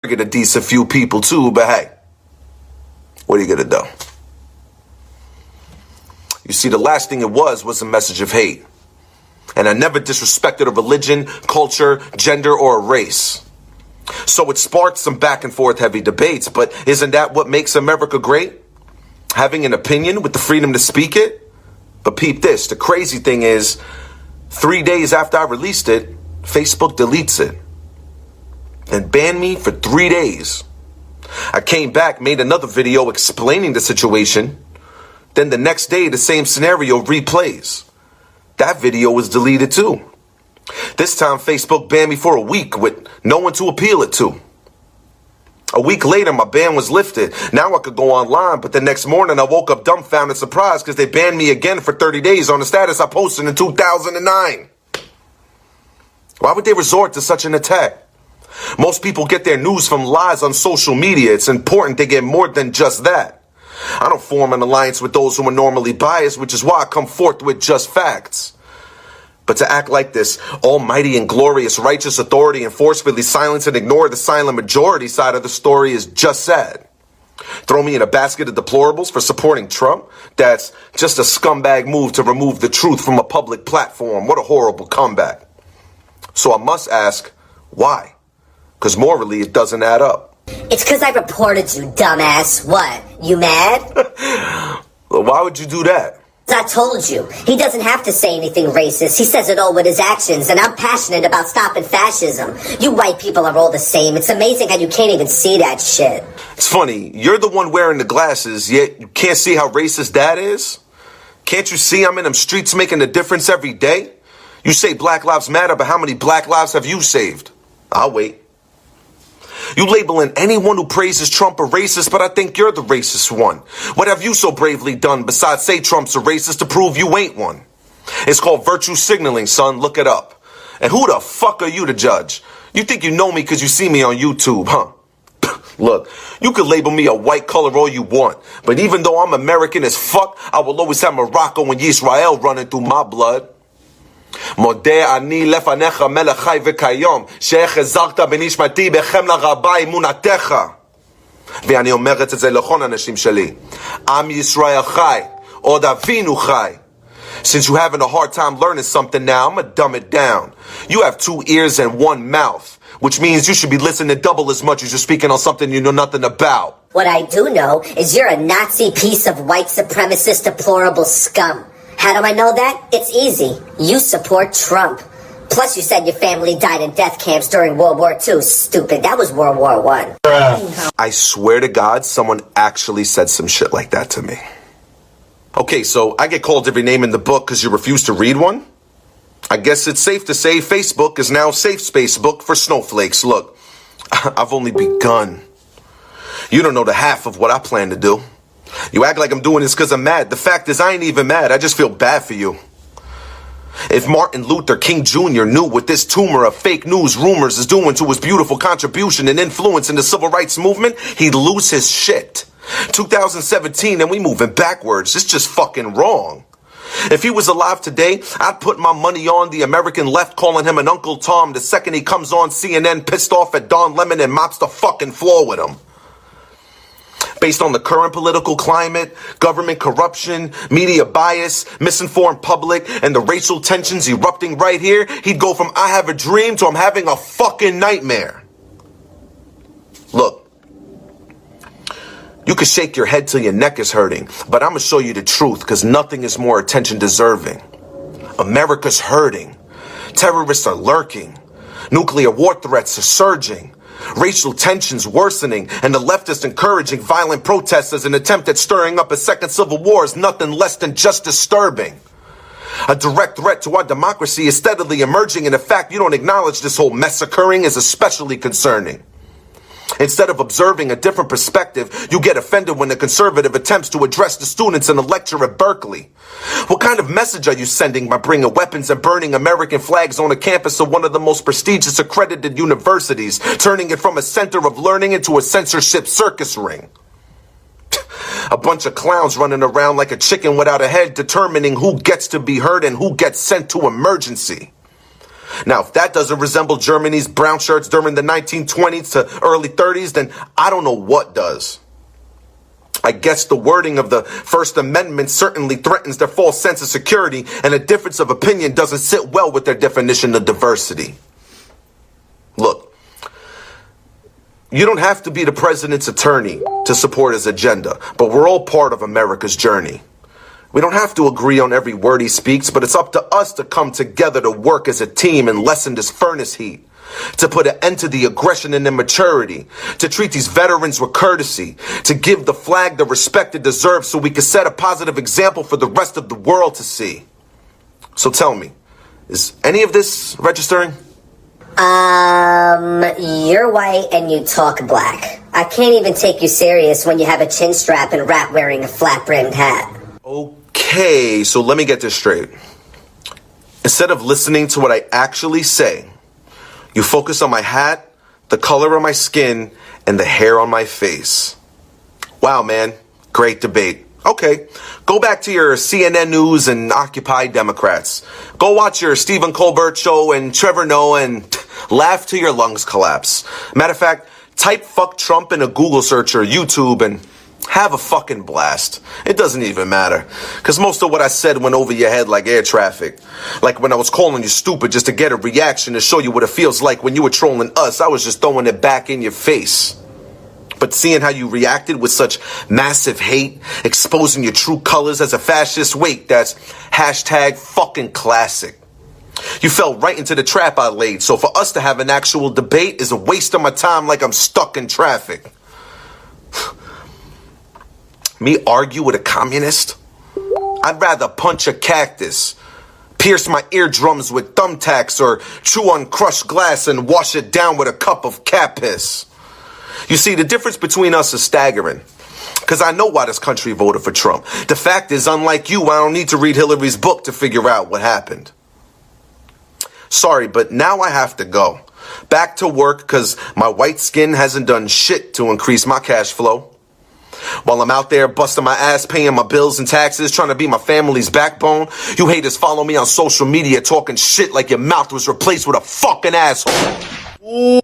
get a decent few people too, but hey, what are you gonna do? You see, the last thing it was a message of hate. And I never disrespected a religion, culture, gender, or a race. So it sparked some back and forth heavy debates, but isn't that what makes America great? Having an opinion with the freedom to speak it? But peep this, the crazy thing is, 3 days after I released it, Facebook deletes it and banned me for 3 days. I came back, made another video explaining the situation. Then the next day, the same scenario replays. That video was deleted too. This time, Facebook banned me for a week with no one to appeal it to. A week later, my ban was lifted. Now I could go online, but the next morning I woke up dumbfounded, surprised because they banned me again for 30 days on a status I posted in 2009. Why would they resort to such an attack? Most people get their news from lies on social media. It's important they get more than just that. I don't form an alliance with those who are normally biased, which is why I come forth with just facts. But to act like this almighty and glorious righteous authority and forcefully silence and ignore the silent majority side of the story is just sad. Throw me in a basket of deplorables for supporting Trump? That's just a scumbag move to remove the truth from a public platform. What a horrible comeback. So I must ask, why? Because morally it doesn't add up. It's because I reported you, dumbass. What? You mad? Why would you do that? I told you. He doesn't have to say anything racist. He says it all with his actions, and I'm passionate about stopping fascism. You white people are all the same. It's amazing how you can't even see that shit. It's funny. You're the one wearing the glasses, yet you can't see how racist that is? Can't you see I'm in them streets making a difference every day? You say Black Lives Matter, but how many black lives have you saved? I'll wait. You labeling anyone who praises Trump a racist, but I think you're the racist one. What have you so bravely done besides say Trump's a racist to prove you ain't one? It's called virtue signaling, son. Look it up. And who the fuck are you to judge? You think you know me because you see me on YouTube, huh? Look, you could label me a white color all you want, but even though I'm American as fuck, I will always have Morocco and Israel running through my blood. מודה אני לפניך מלך חי וכיום שהחזרת בנשמתי בחמלה רבה אמונתך ואני אומרת את זה לכל האנשים שלי עם ישראל חי עוד אבינו חי. Since you're having a hard time learning something now, I'm gonna dumb it down. You have 2 ears and 1 mouth, which means you should be listening double as much as you're speaking on something you know nothing about. What I do know is you're a Nazi piece of white supremacist deplorable scum. How do I know that? It's easy. You support Trump. Plus, you said your family died in death camps during World War II. Stupid. That was World War I. I swear to God, someone actually said some shit like that to me. Okay, so I get called every name in the book because you refuse to read one? I guess it's safe to say Facebook is now safe space book for snowflakes. Look, I've only begun. You don't know the half of what I plan to do. You act like I'm doing this because I'm mad. The fact is, I ain't even mad. I just feel bad for you. If Martin Luther King Jr. knew what this tumor of fake news rumors is doing to his beautiful contribution and influence in the civil rights movement, he'd lose his shit. 2017 and we moving backwards. It's just fucking wrong. If he was alive today, I'd put my money on the American left calling him an Uncle Tom the second he comes on CNN pissed off at Don Lemon and mops the fucking floor with him. Based on the current political climate, government corruption, media bias, misinformed public, and the racial tensions erupting right here, he'd go from I have a dream to I'm having a fucking nightmare. Look, you can shake your head till your neck is hurting, but I'm going to show you the truth because nothing is more attention deserving. America's hurting. Terrorists are lurking. Nuclear war threats are surging. Racial tensions worsening, and the leftists encouraging violent protests as an attempt at stirring up a second civil war is nothing less than just disturbing. A direct threat to our democracy is steadily emerging, and the fact you don't acknowledge this whole mess occurring is especially concerning. Instead of observing a different perspective, you get offended when a conservative attempts to address the students in a lecture at Berkeley. What kind of message are you sending by bringing weapons and burning American flags on a campus of one of the most prestigious accredited universities, turning it from a center of learning into a censorship circus ring? A bunch of clowns running around like a chicken without a head, determining who gets to be heard and who gets sent to emergency. Now, if that doesn't resemble Germany's brown shirts during the 1920s to early 30s, then I don't know what does. I guess the wording of the First Amendment certainly threatens their false sense of security, and a difference of opinion doesn't sit well with their definition of diversity. Look, you don't have to be the president's attorney to support his agenda, but we're all part of America's journey. We don't have to agree on every word he speaks, but it's up to us to come together to work as a team and lessen this furnace heat. To put an end to the aggression and immaturity, to treat these veterans with courtesy, to give the flag the respect it deserves so we can set a positive example for the rest of the world to see. So tell me, is any of this registering? You're white and you talk black. I can't even take you serious when you have a chin strap and rap wearing a flat-brimmed hat. Okay, so let me get this straight. Instead of listening to what I actually say, you focus on my hat, the color of my skin, and the hair on my face. Wow, man. Great debate. Okay, go back to your CNN News and Occupy Democrats. Go watch your Stephen Colbert show and Trevor Noah and laugh till your lungs collapse. Matter of fact, type fuck Trump in a Google search or YouTube and have a fucking blast. It doesn't even matter. Because most of what I said went over your head like air traffic. Like when I was calling you stupid just to get a reaction to show you what it feels like when you were trolling us. I was just throwing it back in your face. But seeing how you reacted with such massive hate, exposing your true colors as a fascist, wait, that's hashtag fucking classic. You fell right into the trap I laid. So for us to have an actual debate is a waste of my time like I'm stuck in traffic. Me argue with a communist? I'd rather punch a cactus, pierce my eardrums with thumbtacks, or chew on crushed glass and wash it down with a cup of cat piss. You see, the difference between us is staggering. Because I know why this country voted for Trump. The fact is, unlike you, I don't need to read Hillary's book to figure out what happened. Sorry, but now I have to go. Back to work because my white skin hasn't done shit to increase my cash flow. While I'm out there busting my ass, paying my bills and taxes, trying to be my family's backbone, you haters follow me on social media talking shit like your mouth was replaced with a fucking asshole.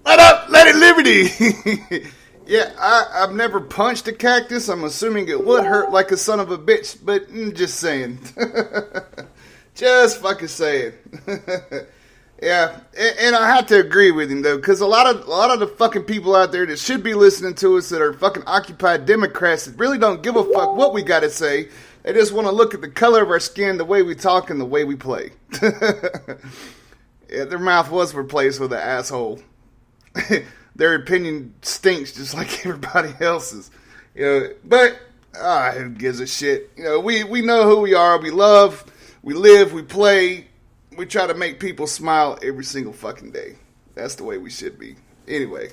What up, Lady Liberty? Yeah, I've never punched a cactus. I'm assuming it would hurt like a son of a bitch, but just saying. Just fucking saying. Yeah, and I have to agree with him though, because a lot of the fucking people out there that should be listening to us that are fucking occupied Democrats that really don't give a fuck what we got to say. They just want to look at the color of our skin, the way we talk, and the way we play. Yeah, their mouth was replaced with an asshole. Their opinion stinks just like everybody else's. You know, but who gives a shit? You know, we know who we are. We love, we live, we play. We try to make people smile every single fucking day. That's the way we should be. Anyway.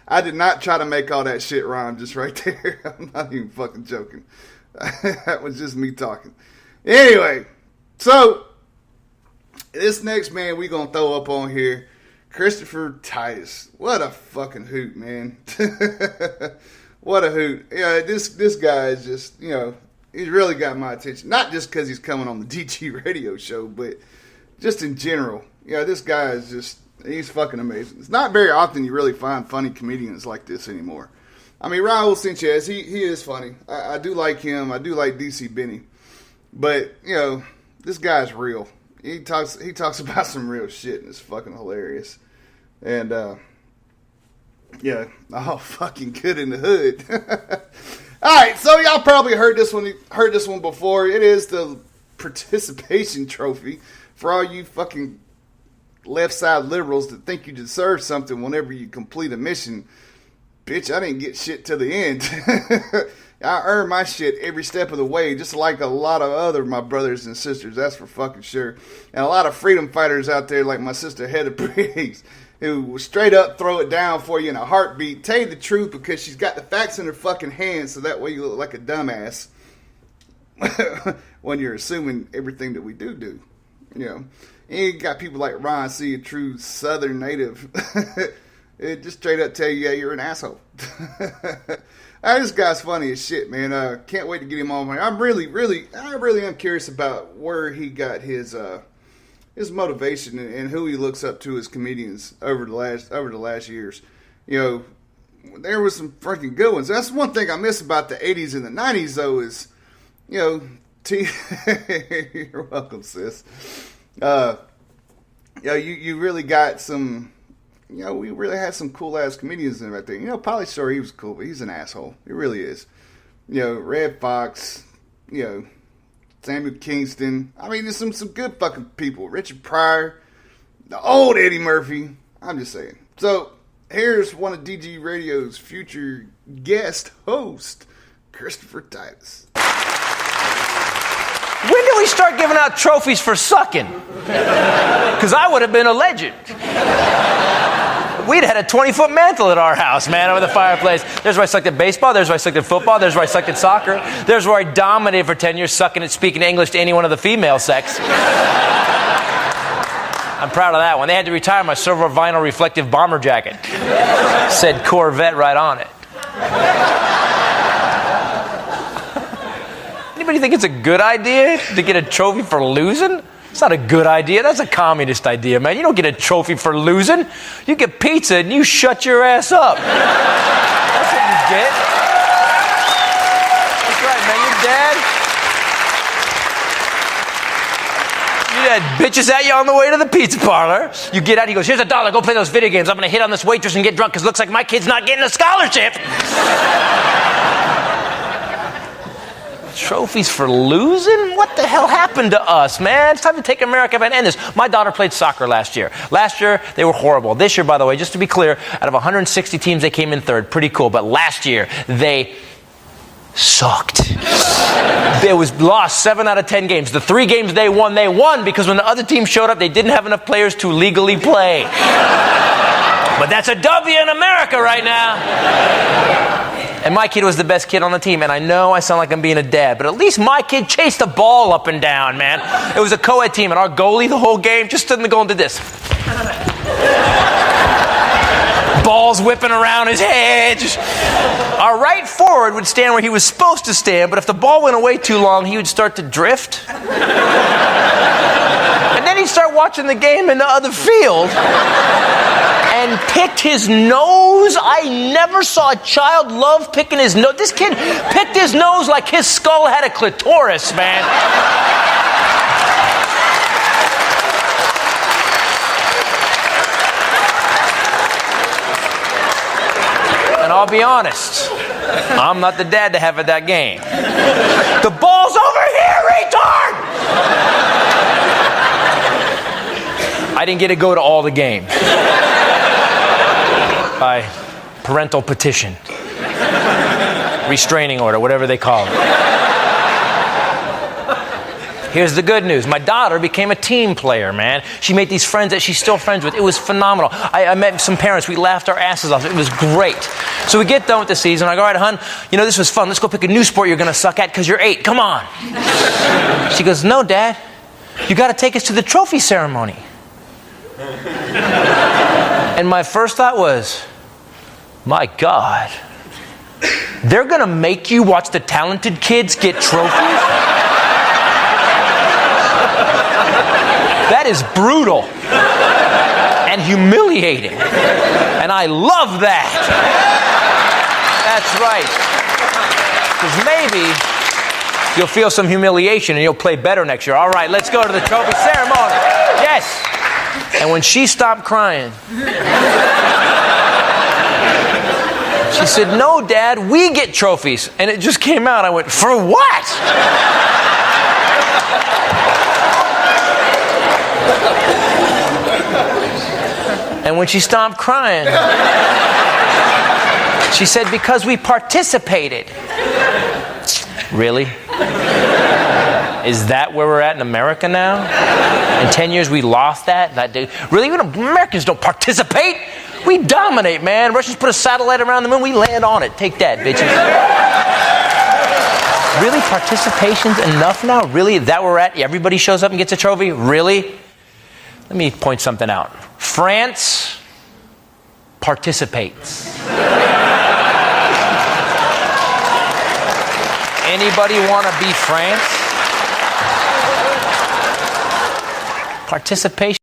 I did not try to make all that shit rhyme just right there. I'm not even fucking joking. That was just me talking. Anyway. So, this next man we gonna throw up on here, Christopher Titus. What a fucking hoot, man. What a hoot. Yeah, this guy is just, you know, he's really got my attention. Not just because he's coming on the DG radio show, but just in general. Yeah, this guy is just, he's fucking amazing. It's not very often you really find funny comedians like this anymore. I mean, Raul Sanchez, he is funny. I do like him. I do like DC Benny. But, you know, this guy's real. He talks about some real shit, and it's fucking hilarious. And, yeah, oh, fucking good in the hood. All right, so y'all probably heard this one before. It is the participation trophy for all you fucking left side liberals that think you deserve something whenever you complete a mission. Bitch, I didn't get shit to the end. I earned my shit every step of the way, just like a lot of other my brothers and sisters. That's for fucking sure. And a lot of freedom fighters out there, like my sister Hedda Briggs, who will straight up throw it down for you in a heartbeat, tell you the truth because she's got the facts in her fucking hands, so that way you look like a dumbass when you're assuming everything that we do. You know, and you got people like Ron C., a true Southern native. It just straight up tell you, yeah, you're an asshole. This guy's funny as shit, man. Can't wait to get him on here. I really am curious about where he got his motivation and who he looks up to as comedians over the last years. You know, there was some freaking good ones. That's one thing I miss about the 80s and the 90s, though, is, you know, you're welcome, sis. You know, you really got some, you know, we really had some cool-ass comedians in right there. You know, Pauly Shore, he was cool, but he's an asshole. He really is. You know, Red Fox, you know, Samuel Kingston. I mean, there's some good fucking people. Richard Pryor, the old Eddie Murphy. I'm just saying. So, here's one of DG Radio's future guest host, Christopher Titus. When did we start giving out trophies for sucking? Because I would have been a legend. We'd had a 20-foot mantle at our house, man, over the fireplace. There's where I sucked at baseball. There's where I sucked at football. There's where I sucked at soccer. There's where I dominated for 10 years, sucking and speaking English to anyone of the female sex. I'm proud of that one. They had to retire my silver vinyl reflective bomber jacket. Said Corvette right on it. Anybody think it's a good idea to get a trophy for losing? It's not a good idea. That's a communist idea, man. You don't get a trophy for losing. You get pizza and you shut your ass up. That's what you get. That's right, man. Your dad bitches at you on the way to the pizza parlor. You get out, he goes, here's $1, go play those video games. I'm going to hit on this waitress and get drunk because it looks like my kid's not getting a scholarship. Trophies for losing? What the hell happened to us, man? It's time to take America and end this. My daughter played soccer last year. Last year, they were horrible. This year, by the way, just to be clear, out of 160 teams, they came in third. Pretty cool. But last year, they sucked. It was lost 7 out of 10 games. The 3 games they won because when the other team showed up, they didn't have enough players to legally play. But that's a W in America right now. And my kid was the best kid on the team. And I know I sound like I'm being a dad, but at least my kid chased the ball up and down, man. It was a co-ed team, and our goalie the whole game just stood in the goal and did this. Balls whipping around his head. Our right forward would stand where he was supposed to stand, but if the ball went away too long, he would start to drift. And then he'd start watching the game in the other field and picked his nose. I never saw a child love picking his nose. This kid picked his nose like his skull had a clitoris, man. And I'll be honest, I'm not the dad to have at that game. The ball's over here, retard! I didn't get to go to all the games. By parental petition. Restraining order, whatever they call it. Here's the good news. My daughter became a team player, man. She made these friends that she's still friends with. It was phenomenal. I met some parents. We laughed our asses off. It was great. So we get done with the season. I go, all right, hon, you know, this was fun. Let's go pick a new sport you're going to suck at because you're 8. Come on. She goes, no, Dad. You got to take us to the trophy ceremony. And my first thought was, my God, they're going to make you watch the talented kids get trophies? That is brutal and humiliating. And I love that. That's right. Because maybe you'll feel some humiliation and you'll play better next year. All right, let's go to the trophy ceremony. Yes. And when she stopped crying, she said, no, Dad, we get trophies. And it just came out. I went, for what? And when she stopped crying, she said, because we participated. Really? Is that where we're at in America now? In 10 years we lost that? Really? Even Americans don't participate? We dominate, man. Russians put a satellite around the moon, we land on it. Take that, bitches. Really? Participation's enough now? Really? Is that where we're at? Everybody shows up and gets a trophy? Really? Let me point something out. France participates. Anybody want to be France? Participation.